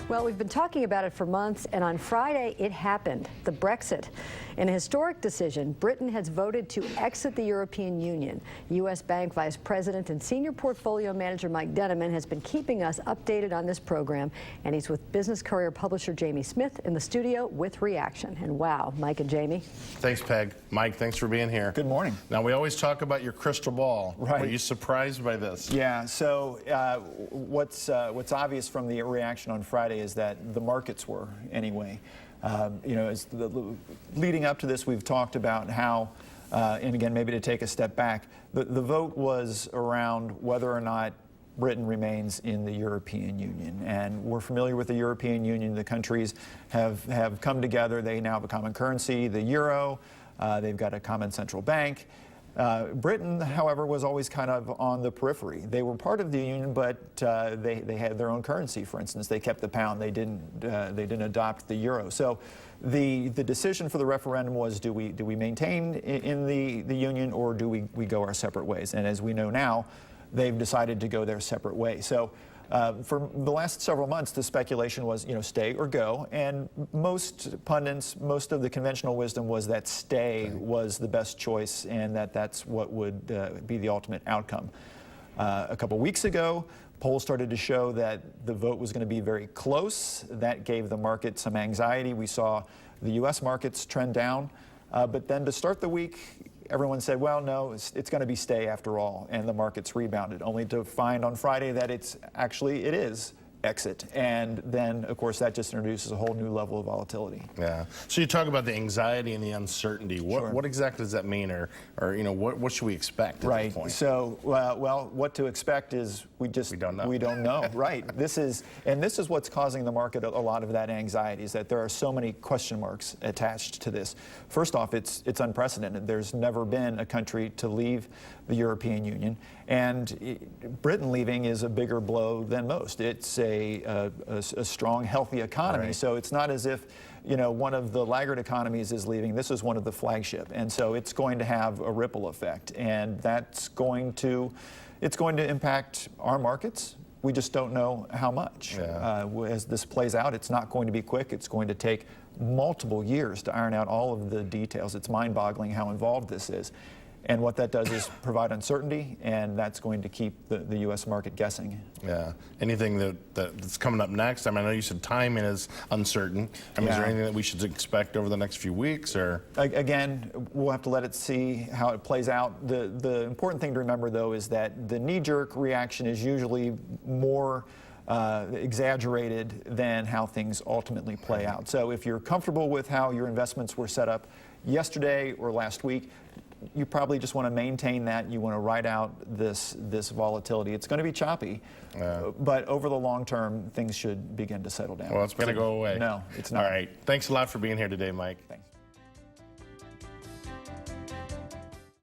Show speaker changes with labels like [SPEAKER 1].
[SPEAKER 1] Well, we've been talking about it for months, and on Friday it happened, the Brexit. In a historic decision, Britain has voted to exit the European Union. U.S. Bank Vice President and Senior Portfolio Manager Mike Denneman has been keeping us updated on this program, and he's with Business Courier publisher Jamie Smith in the studio with reaction. And wow, Mike and Jamie.
[SPEAKER 2] Thanks, Peg. Mike, thanks for being here.
[SPEAKER 3] Good morning.
[SPEAKER 2] Now, we always talk about your crystal ball.
[SPEAKER 3] Right.
[SPEAKER 2] Were you surprised by this?
[SPEAKER 3] Yeah, so what's obvious from the reaction on Friday is that the markets were anyway. You know, leading up to this, we've talked about how, and again, maybe to take a step back, the vote was around whether or not Britain remains in the European Union. And we're familiar with the European Union. The countries have come together. They now have a common currency, the euro. They've got a common central bank. Britain, however, was always kind of on the periphery. They were part of the union, but they had their own currency. For instance, they kept the pound. They didn't adopt the euro. So the decision for the referendum was: do we maintain in the union, or do we go our separate ways? And as we know now, they've decided to go their separate way. So for the last several months, the speculation was, you know, stay or go. And most pundits, most of the conventional wisdom was that stay was the best choice, and that's what would be the ultimate outcome. A couple weeks ago, polls started to show that the vote was going to be very close. That gave the market some anxiety. We saw the U.S. markets trend down. But then to start the week, everyone said, well, no, it's going to be stay after all, and the markets rebounded, only to find on Friday that it is exit. And then, of course, that just introduces a whole new level of volatility.
[SPEAKER 2] Yeah. So you talk about the anxiety and the uncertainty. What exactly does that mean, or you know, what should we expect at this point?
[SPEAKER 3] So, well, what to expect is we don't know. We don't know. Right. This is what's causing the market a lot of that anxiety, is that there are so many question marks attached to this. First off, it's unprecedented. There's never been a country to leave the European Union, and Britain leaving is a bigger blow than most. It's a strong, healthy economy.
[SPEAKER 2] Right.
[SPEAKER 3] So it's not as if, you know, one of the laggard economies is leaving. This is one of the flagship, and so it's going to have a ripple effect, and it's going to impact our markets. We just don't know how much.
[SPEAKER 2] Yeah.
[SPEAKER 3] As this plays out, it's not going to be quick. It's going to take multiple years to iron out all of the details. It's mind-boggling how involved this is. And what that does is provide uncertainty, and that's going to keep the U.S. market guessing.
[SPEAKER 2] Yeah. Anything that's coming up next? I mean, I know you said timing is uncertain. I mean, is there anything that we should expect over the next few weeks, or? Again,
[SPEAKER 3] we'll have to let it see how it plays out. The important thing to remember, though, is that the knee-jerk reaction is usually more exaggerated than how things ultimately play out. So if you're comfortable with how your investments were set up yesterday or last week, you probably just want to maintain that. You want to ride out this volatility. It's going to be choppy, but over the long term, things should begin to settle down.
[SPEAKER 2] Well, it's going to go away.
[SPEAKER 3] No, it's not.
[SPEAKER 2] All right. Thanks a lot for being here today, Mike.
[SPEAKER 3] Thanks.